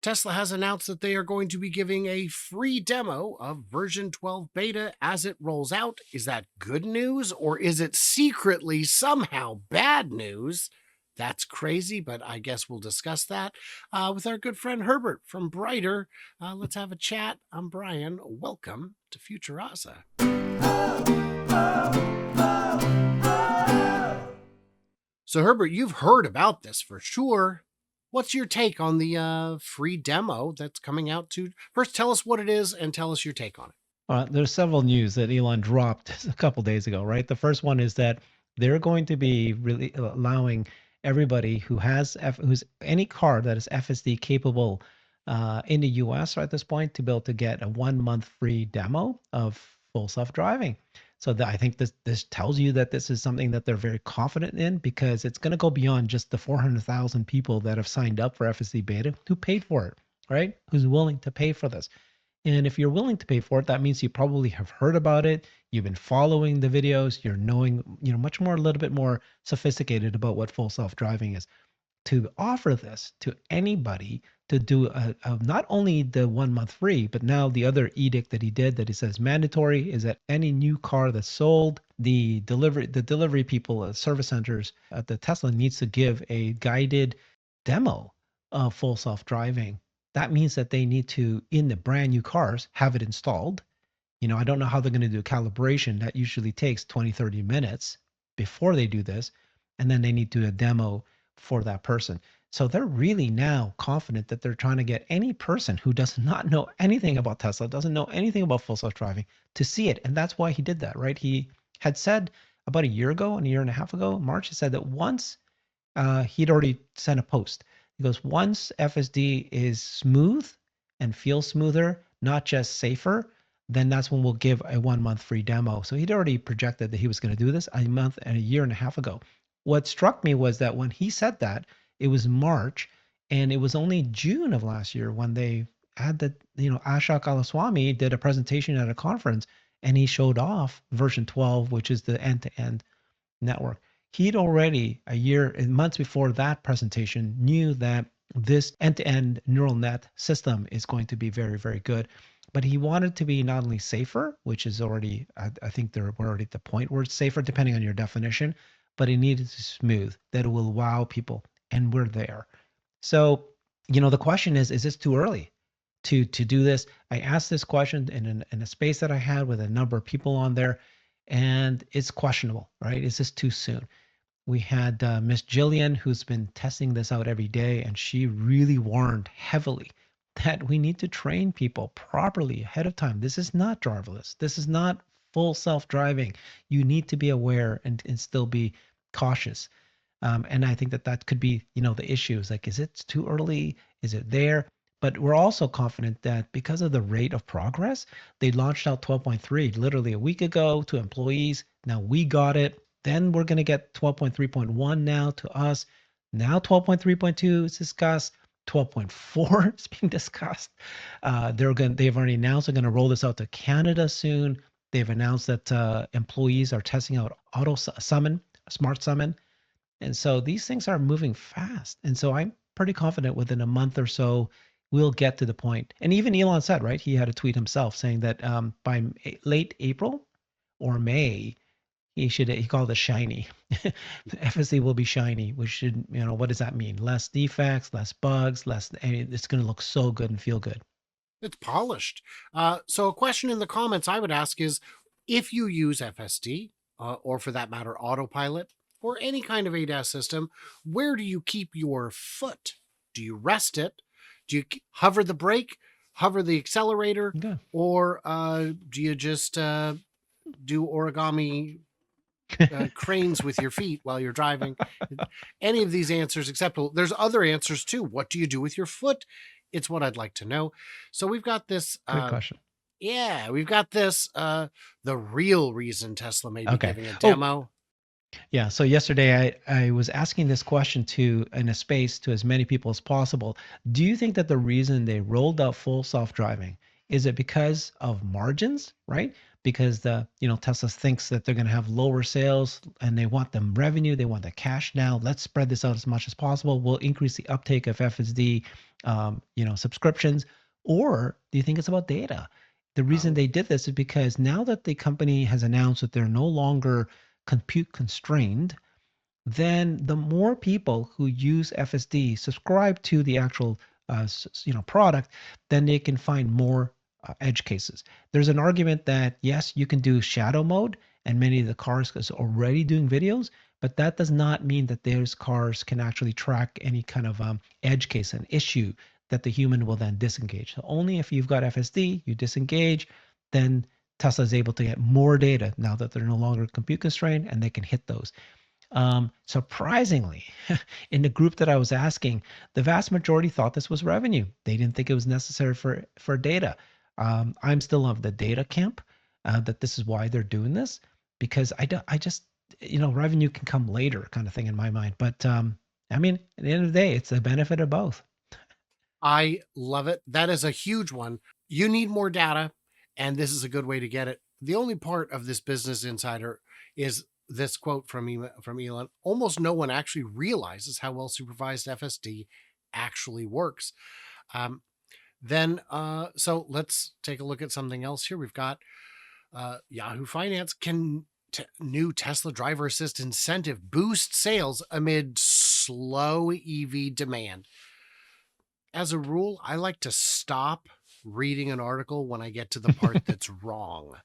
Tesla has announced that they are going to be giving a free demo of version 12 beta as it rolls out. Is that good news, or is it secretly somehow bad news? That's crazy, but I guess we'll discuss that with our good friend Herbert from Brighter. Let's have a chat. I'm Brian. Welcome to Futuraza. So, Herbert, you've heard about this for sure. What's your take on the free demo that's coming out to? First, tell us what it is and tell us your take on it. There's several news that Elon dropped a couple days ago, right? The first one is that they're going to be really allowing everybody who's any car that is FSD capable in the US at this point to be able to get a 1 month free demo of full self-driving. So I think this tells you that this is something that they're very confident in, because it's going to go beyond just the 400,000 people that have signed up for FSD beta who paid for it, right? Who's willing to pay for this. And if you're willing to pay for it, that means you probably have heard about it. You've been following the videos. You're knowing, much more, a little bit more sophisticated about what full self-driving is. To offer this to anybody to do not only the 1 month free, but now the other edict that he did that he says mandatory is that any new car that's sold, the delivery people, service centers at the Tesla needs to give a guided demo of full self-driving. That means that they need to, in the brand new cars, have it installed. I don't know how they're going to do calibration. That usually takes 20, 30 minutes before they do this. And then they need to do a demo for that person. So they're really now confident that they're trying to get any person who does not know anything about Tesla, doesn't know anything about full self-driving, to see it. And that's why he did that, right? He had said about a year ago, and a year and a half ago, March, he said that once he'd already sent a post. He goes, once FSD is smooth and feels smoother, not just safer, then that's when we'll give a 1 month free demo. So he'd already projected that he was going to do this a month and a year and a half ago. What struck me was that when he said that, it was March, and it was only June of last year when they had Ashok Alaswamy did a presentation at a conference, and he showed off version 12, which is the end-to-end network. He'd already months before that presentation, knew that this end-to-end neural net system is going to be very, very good. But he wanted to be not only safer, which is already, I think we're already at the point where it's safer depending on your definition, but he needed to smooth, that it will wow people, and we're there. So, the question is this too early to do this? I asked this question in a space that I had with a number of people on there, and it's questionable, right? Is this too soon? We had Miss Jillian, who's been testing this out every day, and she really warned heavily that we need to train people properly ahead of time. This is not driverless. This is not full self-driving. You need to be aware and still be cautious. And I think that could be, the issues. Like, is it too early? Is it there? But we're also confident that because of the rate of progress, they launched out 12.3 literally a week ago to employees. Now we got it. Then we're going to get 12.3.1 now to us. Now 12.3.2 is discussed. 12.4 is being discussed. They've already announced they're going to roll this out to Canada soon. They've announced that employees are testing out auto summon, smart summon. And so these things are moving fast. And so I'm pretty confident within a month or so, we'll get to the point. And even Elon said, right, he had a tweet himself saying that by late April or May, he called it shiny. FSD will be shiny, which should, what does that mean? Less defects, less bugs, it's going to look so good and feel good. It's polished. So a question in the comments I would ask is, if you use FSD, or for that matter, autopilot, or any kind of ADAS system, where do you keep your foot? Do you rest it? Do you hover the brake, hover the accelerator, or do you just do origami cranes with your feet while you're driving? Any of these answers acceptable? There's other answers too. What do you do with your foot? It's what I'd like to know. So we've got this. Great question. Yeah, we've got this. The real reason Tesla may be giving a demo. Yeah. So yesterday I was asking this question in a space to as many people as possible. Do you think that the reason they rolled out full self-driving is it because of margins, right? Because Tesla thinks that they're going to have lower sales and they want the revenue, they want the cash now. Let's spread this out as much as possible. We'll increase the uptake of FSD subscriptions, or do you think it's about data? The reason Oh. they did this is because now that the company has announced that they're no longer compute constrained, then the more people who use FSD subscribe to the actual product, then they can find more edge cases. There's an argument that yes, you can do shadow mode, and many of the cars is already doing videos, but that does not mean that those cars can actually track any kind of edge case, an issue that the human will then disengage. So only if you've got FSD, you disengage, then Tesla is able to get more data now that they're no longer compute constrained and they can hit those. Surprisingly, in the group that I was asking, the vast majority thought this was revenue. They didn't think it was necessary for data. I'm still of the data camp, that this is why they're doing this, because I just revenue can come later, kind of thing in my mind. But I mean, at the end of the day, it's the benefit of both. I love it. That is a huge one. You need more data, and this is a good way to get it. The only part of this Business Insider is this quote from Elon. Almost no one actually realizes how well supervised FSD actually works. Um, so let's take a look at something else here. We've got Yahoo Finance. Can new Tesla driver assist incentive boost sales amid slow EV demand? As a rule, I like to stop reading an article when I get to the part that's wrong.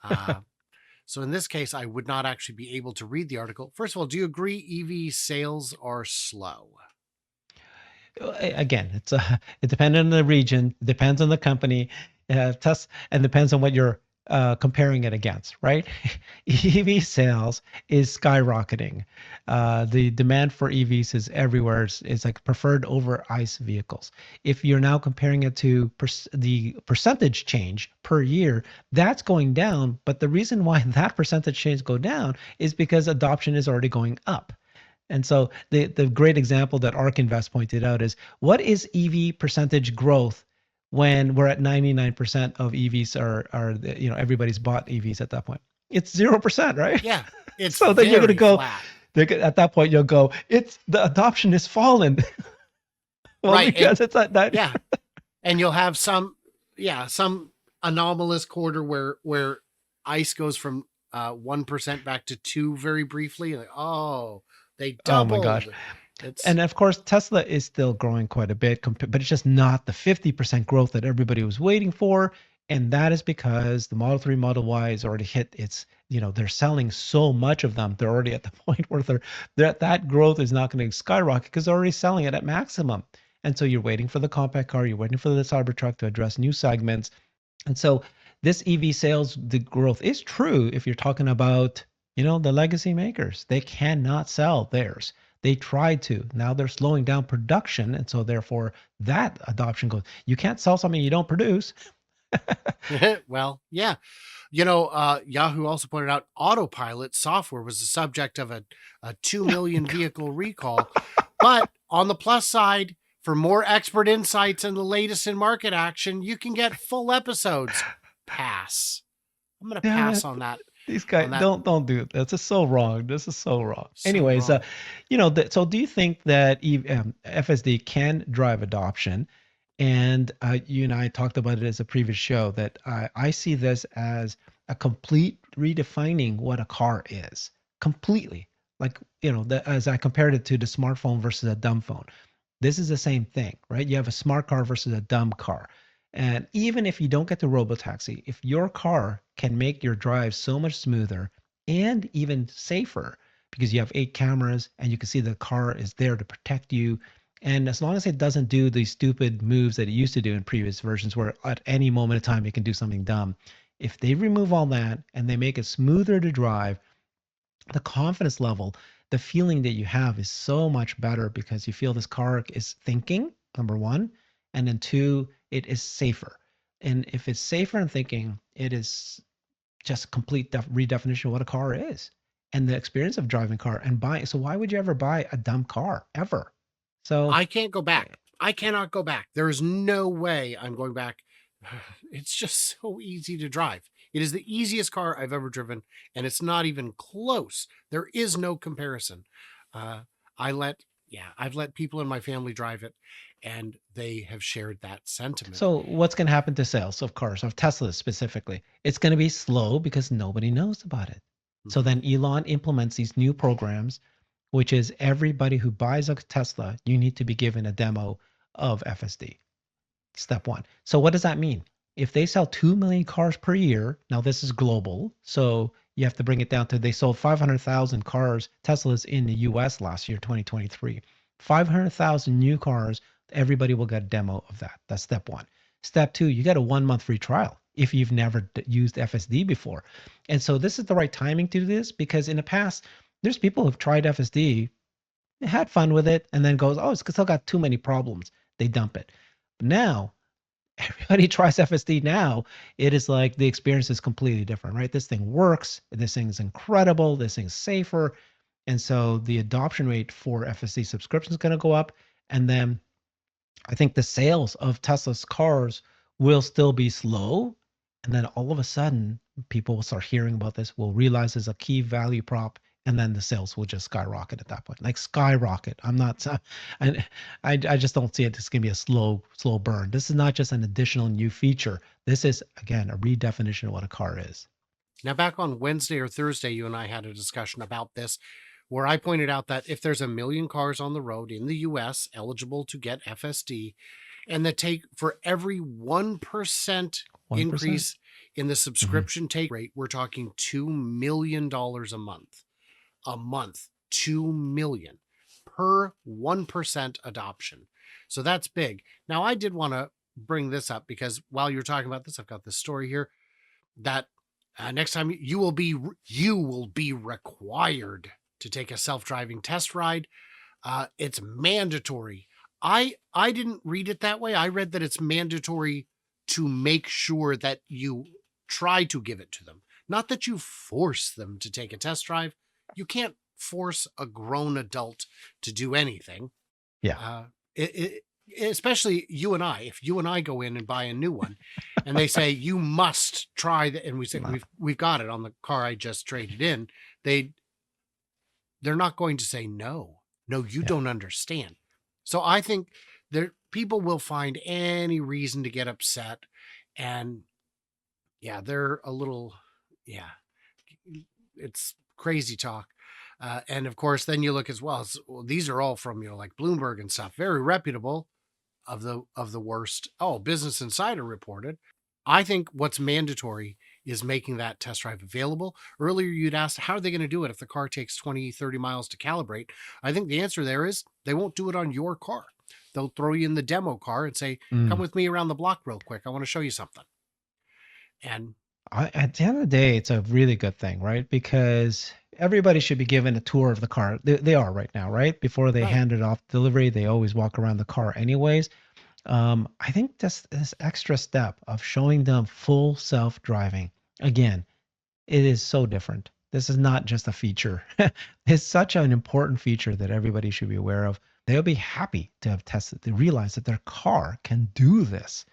Uh, so in this case, I would not actually be able to read the article. First of all, do you agree EV sales are slow? Again, it depends on the region, depends on the company, and depends on what you're comparing it against, right? EV sales is skyrocketing. The demand for EVs is everywhere. It's like preferred over ICE vehicles. If you're now comparing it to the percentage change per year, that's going down. But the reason why that percentage change go down is because adoption is already going up. And so the great example that ARK Invest pointed out is, what is EV percentage growth when we're at 99% of EVs are everybody's bought EVs at that point? It's 0%, right? Yeah, it's So then you're gonna very go, flat. at that point you'll go, it's the adoption is fallen. Well, Right. And because it's at that. yeah, and you'll have some anomalous quarter where ICE goes from 1% back to 2 very briefly. Like, oh, they Oh my gosh. doubled. It's And of course, Tesla is still growing quite a bit, but it's just not the 50% growth that everybody was waiting for. And that is because the Model 3, Model Y has already hit its, they're selling so much of them. They're already at the point where that growth is not going to skyrocket because they're already selling it at maximum. And so you're waiting for the compact car, you're waiting for the Cybertruck to address new segments. And so this EV sales, the growth is true if you're talking about, the legacy makers. They cannot sell theirs. They tried to. Now they're slowing down production. And so therefore that adoption goes. You can't sell something you don't produce. well, yeah. Yahoo also pointed out autopilot software was the subject of a 2 million vehicle recall. But on the plus side, for more expert insights and the latest in market action, you can get full episodes. Pass. I'm going to Damn pass it. on that. These guys On that. don't do it. This is so wrong. This is so wrong. So Anyways, wrong. so do you think that FSD can drive adoption? And you and I talked about it as a previous show that I see this as a complete redefining what a car is completely. Like, as I compared it to the smartphone versus a dumb phone. This is the same thing, right? You have a smart car versus a dumb car. And even if you don't get the robotaxi, if your car can make your drive so much smoother and even safer because you have 8 cameras and you can see the car is there to protect you. And as long as it doesn't do these stupid moves that it used to do in previous versions, where at any moment of time it can do something dumb, if they remove all that and they make it smoother to drive, the confidence level, the feeling that you have is so much better because you feel this car is thinking, number one, and then two, it is safer. And if it's safer and thinking, it is just complete redefinition of what a car is and the experience of driving a car and buying. So why would you ever buy a dumb car ever? So I can't go back. I cannot go back. There is no way I'm going back. It's just so easy to drive. It is the easiest car I've ever driven, and it's not even close. There is no comparison. Uh, I let, yeah, I've let people in my family drive it, and they have shared that sentiment. So what's going to happen to sales of cars, of Teslas specifically? It's going to be slow because nobody knows about it. So Mhm. then Elon implements these new programs, which is everybody who buys a Tesla, you need to be given a demo of FSD. Step one. So what does that mean? If they sell 2 million cars per year, now this is global, so you have to bring it down to they sold 500,000 cars, Teslas in the US last year, 2023. 500,000 new cars, everybody will get a demo of that. That's step one. Step two, you get a 1 month free trial if you've never used FSD before. And so this is the right timing to do this because in the past, there's people who've tried FSD, had fun with it, and then goes, oh, it's still got too many problems. They dump it. But now everybody tries FSD now, it is like the experience is completely different, right? This thing works. This thing is incredible. This thing's safer. And so the adoption rate for FSD subscription is going to go up. And then I think the sales of Tesla's cars will still be slow. And then all of a sudden, people will start hearing about this, will realize there's a key value prop, and then the sales will just skyrocket at that point. Like skyrocket. I'm not, I just don't see it. This is going to be a slow burn. This is not just an additional new feature. This is, again, a redefinition of what a car is. Now, back on Wednesday or Thursday, you and I had a discussion about this where I pointed out that if there's 1 million cars on the road in the US eligible to get FSD, and that take for every 1% 1%. increase in the Mm-hmm. subscription take rate, we're talking $2 million a month. A month, 2 million per 1% adoption. So that's big. Now, I did want to bring this up because while you're talking about this, I've got this story here that next time you will be required to take a self-driving test ride. It's mandatory. I didn't read it that way. I read that it's mandatory to make sure that you try to give it to them, not that you force them to take a test drive. You can't force a grown adult to do anything. Yeah. Uh, Especially you and I. If you and I go in and buy a new one, and they say you must try that, and we say No. we've got it on the car I just traded in, they're not going to say no. No, you Yeah. don't understand. So I think there people will find any reason to get upset, and yeah, they're a little, yeah, it's crazy talk. And of course, then you look as well. Well, these are all from like Bloomberg and stuff, very reputable, of the worst. Oh, Business Insider reported. I think what's mandatory is making that test drive available. Earlier, you'd asked, how are they going to do it if the car takes 20, 30 miles to calibrate? I think the answer there is they won't do it on your car. They'll throw you in the demo car and say, come Mm. with me around the block real quick. I want to show you something. And At the end of the day, it's a really good thing, right? Because everybody should be given a tour of the car. They are right now, right? Before they right, hand it off delivery, they always walk around the car anyways. I think this extra step of showing them full self-driving, again, it is so different. This is not just a feature. It's such an important feature that everybody should be aware of. They'll be happy to have tested, to realize that their car can do this.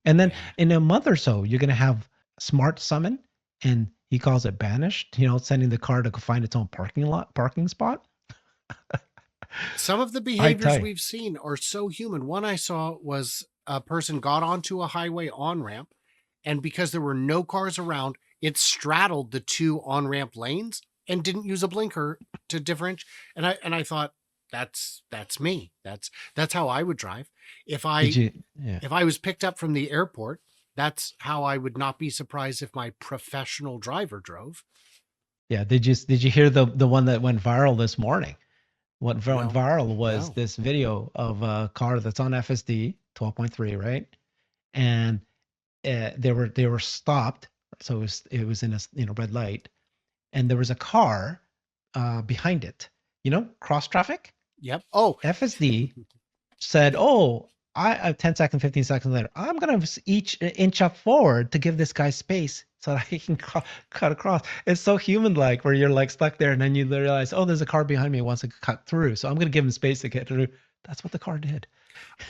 And then yeah. in a month or so, you're going to have Smart Summon, and he calls it banished, sending the car to go find its own parking spot. Some of the I tell behaviors you. we've seen are so human. One I saw was a person got onto a highway on ramp, and because there were no cars around, it straddled the two on ramp lanes and didn't use a blinker to differentiate. And I thought that's me. That's how I would drive if Did I you? Yeah. if I was picked up from the airport. That's how I would not be surprised if my professional driver drove. Yeah. Did you hear the one that went viral this morning? What went No, viral was no. this video of a car that's on FSD 12.3, right? And they were stopped, so it was in a red light, and there was a car behind it. Cross traffic. Yep. Oh, FSD said, "Oh, I 10 seconds, 15 seconds later, I'm gonna each inch up forward to give this guy space so that he can cut across." It's so human-like, where you're like stuck there, and then you realize, "Oh, there's a car behind me who wants to cut through, so I'm gonna give him space to get through." That's what the car did.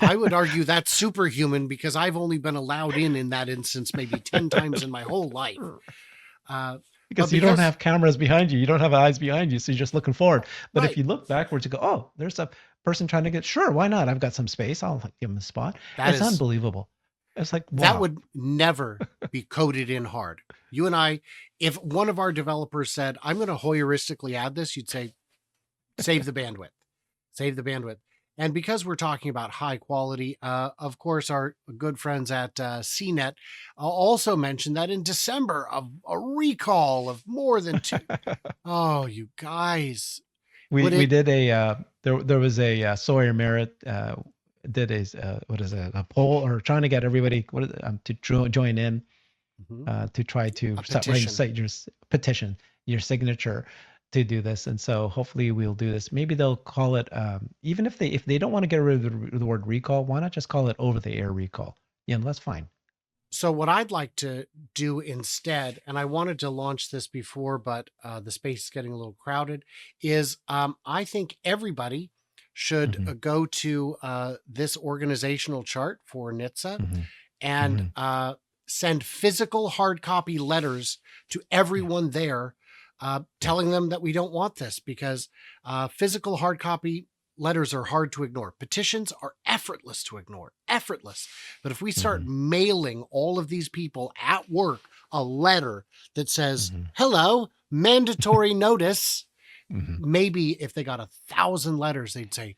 I would argue that's superhuman because I've only been allowed in that instance maybe 10 times in my whole life. Uh, but Because you don't because, have cameras behind you, you don't have eyes behind you, so you're just looking forward. But if right, you look backwards, you go, "Oh, there's a." person trying to get, sure, why not? I've got some space. I'll give him a spot. That It's is unbelievable. It's like, that wow. would never be coded in hard. You and I, if one of our developers said, I'm going to heuristically add this, you'd say, save the bandwidth, save the bandwidth. And because we're talking about high quality, of course, our good friends at CNET also mentioned that in December, a recall of more than two. Oh, you guys, would We it? did a there was a Sawyer Merritt did a what is it, a poll, or trying to get everybody to join in Mhm. to try to A start writing petition. your petition, your signature to do this. And so hopefully we'll do this. Maybe they'll call it, even if they don't want to get rid of the word recall, why not just call it over the air recall? Yeah, that's fine. So what I'd like to do instead, and I wanted to launch this before, but the space is getting a little crowded, is I think everybody should Hmm. go to this organizational chart for NHTSA Hmm. and Hmm. send physical hard copy letters to Yeah. everyone there, Yeah. telling them that we don't want this because physical hard copy letters are hard to ignore. Petitions are effortless to ignore, effortless. But if we start Hmm. mailing all of these people at work a letter that says, Hmm. hello, mandatory notice, Hmm. maybe if they got 1,000 letters, they'd say,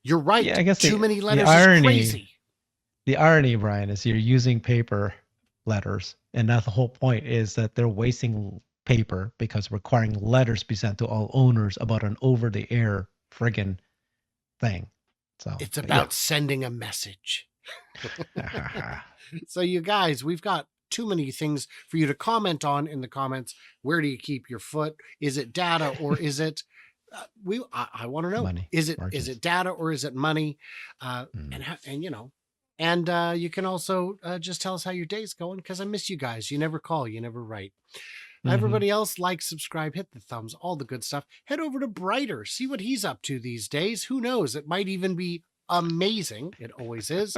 you're Yeah, right. I guess Too many the letters is irony crazy. the irony, Brian, is you're using paper letters, and that's the whole point, is that they're wasting paper because requiring letters be sent to all owners about an over-the-air friggin' thing. So, It's but yeah. about sending a message. So, you guys, we've got too many things for you to comment on in the comments. Where do you keep your foot? Is it data or is it? I want to know. Money, Is margins. it data or is it money? Mm. And you know, and you can also just tell us how your day's going because I miss you guys. You never call, you never write. Hmm. Everybody else, like, subscribe, hit the thumbs, all the good stuff. Head over to Brighter, see what he's up to these days. Who knows? It might even be amazing. It always is.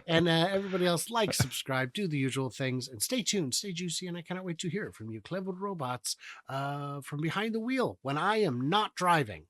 And everybody else, like, subscribe, do the usual things, and stay tuned, stay juicy. And I cannot wait to hear from you, clever robots, from behind the wheel when I am not driving.